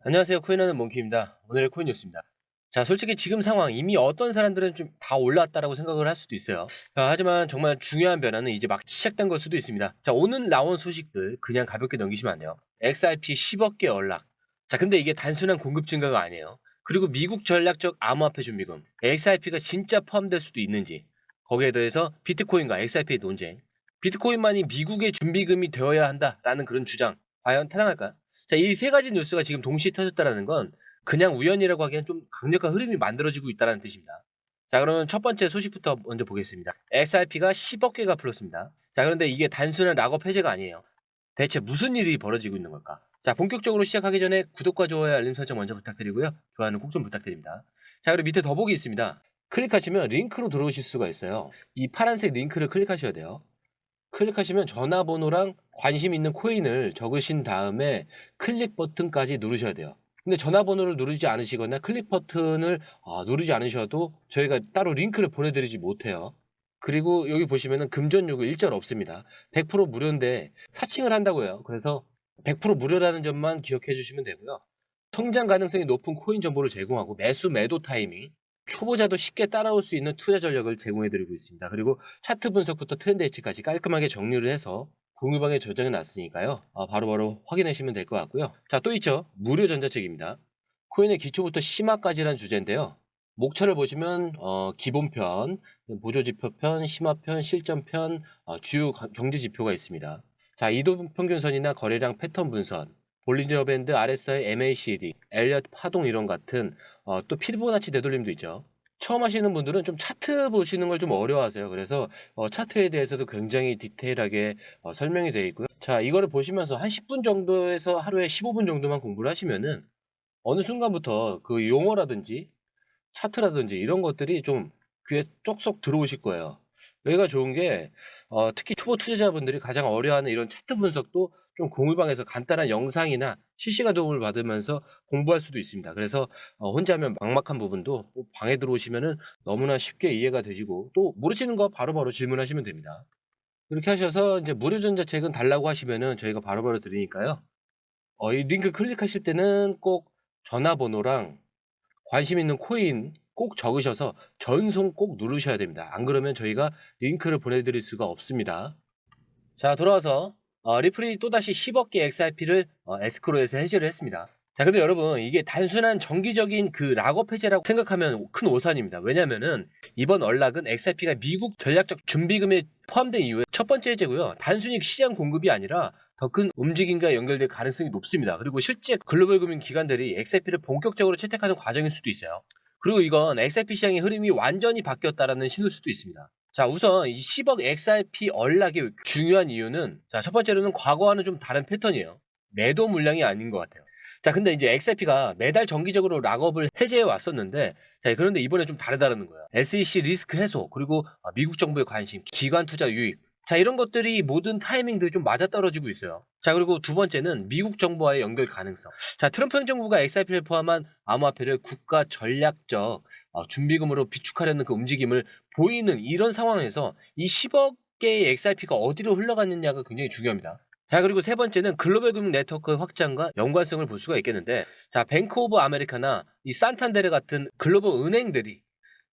안녕하세요. 코인하는 몽키입니다. 오늘의 코인 뉴스입니다. 자, 솔직히 지금 상황 이미 어떤 사람들은 좀 다 올랐다라고 생각을 할 수도 있어요. 하지만 정말 중요한 변화는 이제 막 시작된 걸 수도 있습니다. 자, 오늘 나온 소식들 그냥 가볍게 넘기시면 안 돼요. XRP 10억 개 연락. 자, 근데 이게 단순한 공급 증가가 아니에요. 그리고 미국 전략적 암호화폐 준비금, XRP가 진짜 포함될 수도 있는지, 거기에 대해서 비트코인과 XRP의 논쟁, 비트코인만이 미국의 준비금이 되어야 한다라는 그런 주장, 과연 타당할까요? 자, 이 세 가지 뉴스가 지금 동시에 터졌다는 건 그냥 우연이라고 하기엔 좀 강력한 흐름이 만들어지고 있다는 뜻입니다. 자, 그러면 첫 번째 소식부터 먼저 보겠습니다. XRP가 10억 개가 풀렸습니다. 자, 그런데 이게 단순한 락업 해제가 아니에요. 대체 무슨 일이 벌어지고 있는 걸까? 자, 본격적으로 시작하기 전에 구독과 좋아요, 알림 설정 먼저 부탁드리고요. 좋아요는 꼭 좀 부탁드립니다. 자, 그리고 밑에 더보기 있습니다. 클릭하시면 링크로 들어오실 수가 있어요. 이 파란색 링크를 클릭하셔야 돼요. 클릭하시면 전화번호랑 관심 있는 코인을 적으신 다음에 클릭 버튼까지 누르셔야 돼요. 근데 전화번호를 누르지 않으시거나 클릭 버튼을 누르지 않으셔도 저희가 따로 링크를 보내드리지 못해요. 그리고 여기 보시면은 금전 요구 일절 없습니다. 100% 무료인데 사칭을 한다고요. 그래서 100% 무료라는 점만 기억해 주시면 되고요. 성장 가능성이 높은 코인 정보를 제공하고 매수 매도 타이밍, 초보자도 쉽게 따라올 수 있는 투자 전략을 제공해 드리고 있습니다. 그리고 차트 분석부터 트렌드 예측까지 깔끔하게 정리를 해서 공유방에 저장해 놨으니까요. 바로바로 확인하시면 될 것 같고요. 자, 또 있죠. 무료 전자책입니다. 코인의 기초부터 심화까지라는 주제인데요. 목차를 보시면 기본편, 보조지표편, 심화편, 실전편, 주요 경제지표가 있습니다. 자, 이동평균선이나 거래량 패턴 분석, 볼린저 밴드, RSI, MACD, 엘리엇 파동 이론 같은 또 피보나치 되돌림도 있죠. 처음 하시는 분들은 좀 차트 보시는 걸 좀 어려워하세요. 그래서 차트에 대해서도 굉장히 디테일하게 설명이 되어 있고요. 자, 이거를 보시면서 한 10분 정도에서 하루에 15분 정도만 공부를 하시면은 어느 순간부터 그 용어라든지 차트라든지 이런 것들이 좀 귀에 쏙쏙 들어오실 거예요. 여기가 좋은 게 특히 초보 투자자분들이 가장 어려워하는 이런 차트 분석도 좀 공유방에서 간단한 영상이나 실시간 도움을 받으면서 공부할 수도 있습니다. 그래서 혼자 하면 막막한 부분도 방에 들어오시면은 너무나 쉽게 이해가 되시고 또 모르시는 거 바로바로 질문하시면 됩니다. 이렇게 하셔서 이제 무료 전자책은 달라고 하시면은 저희가 바로바로 드리니까요. 이 링크 클릭하실 때는 꼭 전화번호랑 관심 있는 코인 꼭 적으셔서 전송 꼭 누르셔야 됩니다. 안 그러면 저희가 링크를 보내드릴 수가 없습니다. 자, 돌아와서 리플이 또다시 10억 개 XRP를 에스크로에서 해지를 했습니다. 자, 근데 여러분 이게 단순한 정기적인 그 락업 해제라고 생각하면 큰 오산입니다. 왜냐면은 이번 언락은 XRP가 미국 전략적 준비금에 포함된 이후에 첫 번째 해제고요. 단순히 시장 공급이 아니라 더 큰 움직임과 연결될 가능성이 높습니다. 그리고 실제 글로벌 금융 기관들이 XRP를 본격적으로 채택하는 과정일 수도 있어요. 그리고 이건 XRP 시장의 흐름이 완전히 바뀌었다라는 신호일 수도 있습니다. 자, 우선 이 10억 XRP 언락의 중요한 이유는 자, 첫 번째로는 과거와는 좀 다른 패턴이에요. 매도 물량이 아닌 것 같아요. 자, 근데 이제 XRP가 매달 정기적으로 락업을 해제해 왔었는데 자, 그런데 이번에 좀 다르다는 거예요. SEC 리스크 해소, 그리고 미국 정부의 관심, 기관 투자 유입. 자, 이런 것들이 모든 타이밍들이 좀 맞아떨어지고 있어요. 자, 그리고 두 번째는 미국 정부와의 연결 가능성. 자, 트럼프 행정부가 XRP를 포함한 암호화폐를 국가 전략적 준비금으로 비축하려는 그 움직임을 보이는 이런 상황에서 이 10억 개의 XRP가 어디로 흘러갔느냐가 굉장히 중요합니다. 자, 그리고 세 번째는 글로벌 금융 네트워크 확장과 연관성을 볼 수가 있겠는데, 자, 뱅크 오브 아메리카나 이 산탄데르 같은 글로벌 은행들이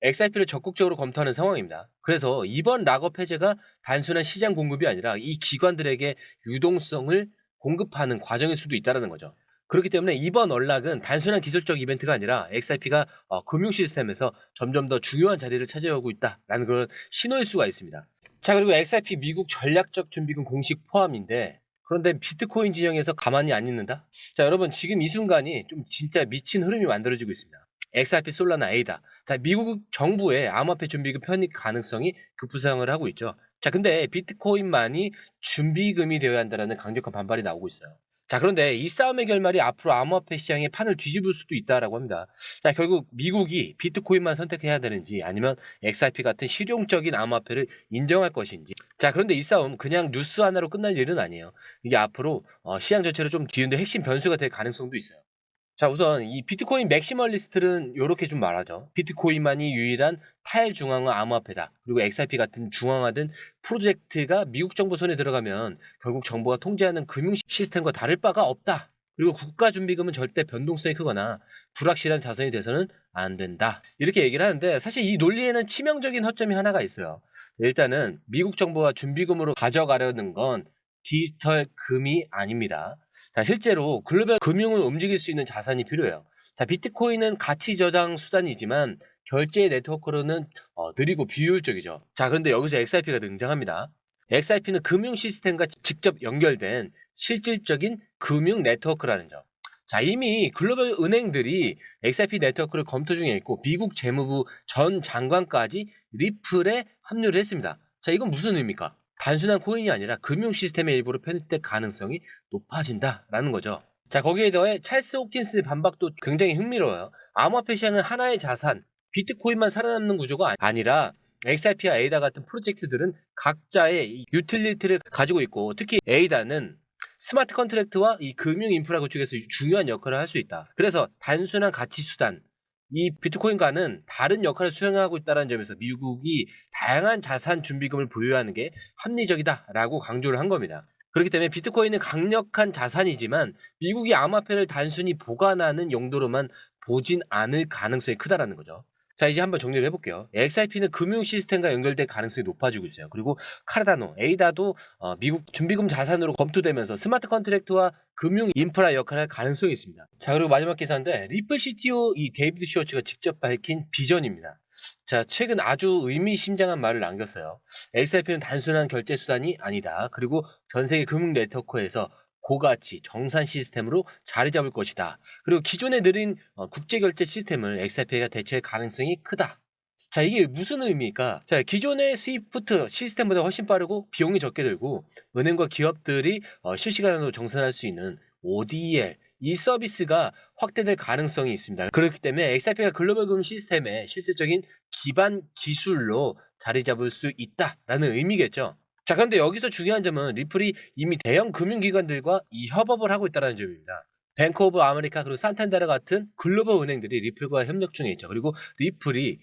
XRP를 적극적으로 검토하는 상황입니다. 그래서 이번 락업 해제가 단순한 시장 공급이 아니라 이 기관들에게 유동성을 공급하는 과정일 수도 있다는 거죠. 그렇기 때문에 이번 언락은 단순한 기술적 이벤트가 아니라 XRP가 금융 시스템에서 점점 더 중요한 자리를 차지하고 있다라는 그런 신호일 수가 있습니다. 자, 그리고 XRP 미국 전략적 준비금 공식 포함인데 그런데 비트코인 진영에서 가만히 안 있는다? 자, 여러분 지금 이 순간이 좀 진짜 미친 흐름이 만들어지고 있습니다. XRP 솔라나 에이다. 자, 미국 정부의 암호화폐 준비금 편입 가능성이 급부상을 하고 있죠. 자, 근데 비트코인만이 준비금이 되어야 한다는 강력한 반발이 나오고 있어요. 자, 그런데 이 싸움의 결말이 앞으로 암호화폐 시장의 판을 뒤집을 수도 있다라고 합니다. 자, 결국 미국이 비트코인만 선택해야 되는지 아니면 XRP 같은 실용적인 암호화폐를 인정할 것인지. 자, 그런데 이 싸움 그냥 뉴스 하나로 끝날 일은 아니에요. 이게 앞으로 시장 전체를 좀 뒤흔들 핵심 변수가 될 가능성도 있어요. 자, 우선 이 비트코인 맥시멀리스트는 요렇게 좀 말하죠. 비트코인만이 유일한 탈중앙화 암호화폐다. 그리고 XRP 같은 중앙화된 프로젝트가 미국 정부 손에 들어가면 결국 정부가 통제하는 금융 시스템과 다를 바가 없다. 그리고 국가준비금은 절대 변동성이 크거나 불확실한 자산이 돼서는 안 된다. 이렇게 얘기를 하는데 사실 이 논리에는 치명적인 허점이 하나가 있어요. 일단은 미국 정부가 준비금으로 가져가려는 건 디지털 금이 아닙니다. 자, 실제로 글로벌 금융을 움직일 수 있는 자산이 필요해요. 자, 비트코인은 가치 저장 수단이지만 결제 네트워크로는 느리고 비효율적이죠. 자, 그런데 여기서 XRP가 등장합니다. XRP는 금융 시스템과 직접 연결된 실질적인 금융 네트워크라는 점. 자, 이미 글로벌 은행들이 XRP 네트워크를 검토 중에 있고 미국 재무부 전 장관까지 리플에 합류를 했습니다. 자, 이건 무슨 의미입니까? 단순한 코인이 아니라 금융 시스템의 일부로 편입될 가능성이 높아진다라는 거죠. 자, 거기에 더해 찰스 호킨스의 반박도 굉장히 흥미로워요. 암호화폐 시장은 하나의 자산, 비트코인만 살아남는 구조가 아니라 XRP와 에이다 같은 프로젝트들은 각자의 이 유틸리티를 가지고 있고 특히 에이다는 스마트 컨트랙트와 이 금융 인프라 구축에서 중요한 역할을 할 수 있다. 그래서 단순한 가치 수단, 이 비트코인과는 다른 역할을 수행하고 있다는 점에서 미국이 다양한 자산 준비금을 보유하는 게 합리적이다라고 강조를 한 겁니다. 그렇기 때문에 비트코인은 강력한 자산이지만 미국이 암호화폐를 단순히 보관하는 용도로만 보진 않을 가능성이 크다라는 거죠. 자, 이제 한번 정리를 해볼게요. XRP는 금융 시스템과 연결될 가능성이 높아지고 있어요. 그리고 카르다노, 에이다도 미국 준비금 자산으로 검토되면서 스마트 컨트랙트와 금융 인프라 역할을 할 가능성이 있습니다. 자, 그리고 마지막 기사인데 리플 CTO 이 데이비드 슈워츠가 직접 밝힌 비전입니다. 자, 최근 아주 의미심장한 말을 남겼어요. XRP는 단순한 결제 수단이 아니다. 그리고 전 세계 금융 네트워크에서 고가치 정산 시스템으로 자리 잡을 것이다. 그리고 기존에 느린 국제결제 시스템을 XRP가 대체할 가능성이 크다. 자, 이게 무슨 의미일까? 자, 기존의 스위프트 시스템보다 훨씬 빠르고 비용이 적게 들고 은행과 기업들이 실시간으로 정산할 수 있는 ODL 이 서비스가 확대될 가능성이 있습니다. 그렇기 때문에 XRP가 글로벌 금융 시스템의 실질적인 기반 기술로 자리 잡을 수 있다라는 의미겠죠. 자, 그런데 여기서 중요한 점은 리플이 이미 대형 금융기관들과 이 협업을 하고 있다는 점입니다. 뱅크 오브 아메리카 그리고 산탄데르 같은 글로벌 은행들이 리플과 협력 중에 있죠. 그리고 리플이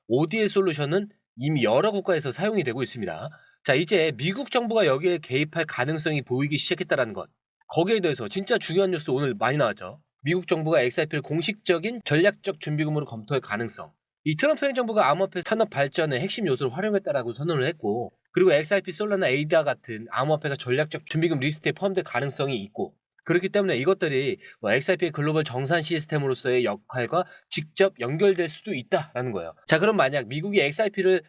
ODL 솔루션은 이미 여러 국가에서 사용이 되고 있습니다. 자, 이제 미국 정부가 여기에 개입할 가능성이 보이기 시작했다는 것. 거기에 대해서 진짜 중요한 뉴스 오늘 많이 나왔죠. 미국 정부가 XRP를 공식적인 전략적 준비금으로 검토할 가능성. 이 트럼프 행정부가 암호화폐 산업 발전의 핵심 요소를 활용했다라고 선언을 했고 그리고 XRP, 솔라나, 에이다 같은 암호화폐가 전략적 준비금 리스트에 포함될 가능성이 있고 그렇기 때문에 이것들이 XRP의 글로벌 정산 시스템으로서의 역할과 직접 연결될 수도 있다라는 거예요. 자, 그럼 만약 미국이 XRP를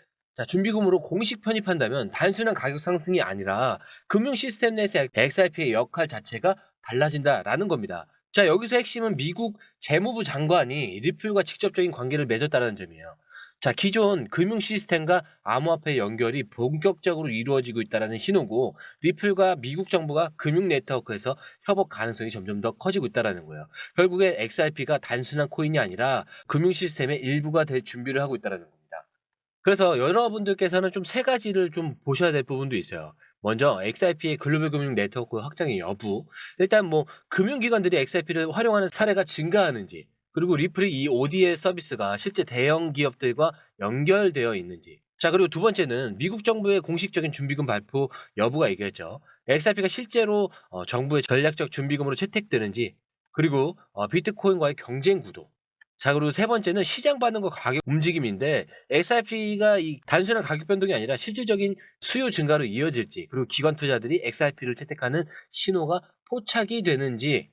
준비금으로 공식 편입한다면 단순한 가격 상승이 아니라 금융 시스템 내에서 XRP의 역할 자체가 달라진다라는 겁니다. 자, 여기서 핵심은 미국 재무부 장관이 리플과 직접적인 관계를 맺었다는 점이에요. 자, 기존 금융 시스템과 암호화폐 연결이 본격적으로 이루어지고 있다는 신호고 리플과 미국 정부가 금융 네트워크에서 협업 가능성이 점점 더 커지고 있다는 거예요. 결국에 XRP가 단순한 코인이 아니라 금융 시스템의 일부가 될 준비를 하고 있다는 겁니다. 그래서 여러분들께서는 좀 세 가지를 좀 보셔야 될 부분도 있어요. 먼저 XRP의 글로벌 금융 네트워크 확장의 여부. 일단 뭐 금융기관들이 XRP를 활용하는 사례가 증가하는지, 그리고 리플이 이 ODL 서비스가 실제 대형 기업들과 연결되어 있는지. 자, 그리고 두 번째는 미국 정부의 공식적인 준비금 발표 여부가 있겠죠. XRP가 실제로 정부의 전략적 준비금으로 채택되는지, 그리고 비트코인과의 경쟁 구도. 자, 그리고 세 번째는 시장 반응과 가격 움직임인데 XRP가 이 단순한 가격 변동이 아니라 실질적인 수요 증가로 이어질지, 그리고 기관 투자들이 XRP를 채택하는 신호가 포착이 되는지.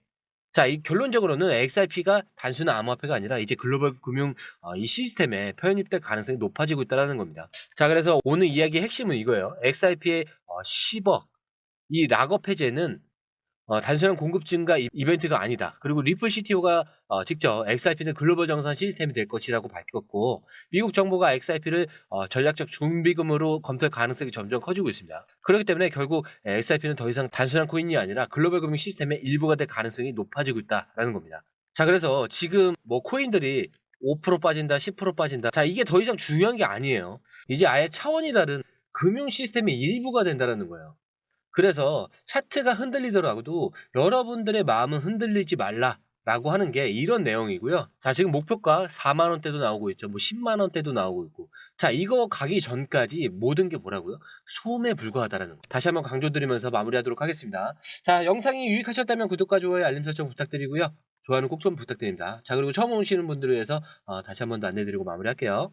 자, 이 결론적으로는 XRP가 단순한 암호화폐가 아니라 이제 글로벌 금융 이 시스템에 편입될 가능성이 높아지고 있다는 겁니다. 자, 그래서 오늘 이야기의 핵심은 이거예요. XRP의 10억 이 락업 해제는 단순한 공급 증가 이벤트가 아니다. 그리고 리플 CTO가 직접 XRP는 글로벌 정산 시스템이 될 것이라고 밝혔고 미국 정부가 XRP를 전략적 준비금으로 검토할 가능성이 점점 커지고 있습니다. 그렇기 때문에 결국 XRP는 더 이상 단순한 코인이 아니라 글로벌 금융 시스템의 일부가 될 가능성이 높아지고 있다라는 겁니다. 자, 그래서 지금 뭐 코인들이 5% 빠진다, 10% 빠진다. 자, 이게 더 이상 중요한 게 아니에요. 이제 아예 차원이 다른 금융 시스템의 일부가 된다는 거예요. 그래서 차트가 흔들리더라도 여러분들의 마음은 흔들리지 말라 라고 하는 게 이런 내용이고요. 자, 지금 목표가 4만 원대도 나오고 있죠. 뭐 10만 원대도 나오고 있고. 자, 이거 가기 전까지 모든 게 뭐라고요? 소음에 불과하다라는 거. 다시 한번 강조드리면서 마무리하도록 하겠습니다. 자, 영상이 유익하셨다면 구독과 좋아요, 알림 설정 부탁드리고요. 좋아요는 꼭 좀 부탁드립니다. 자, 그리고 처음 오시는 분들을 위해서 다시 한 번 더 안내드리고 마무리할게요.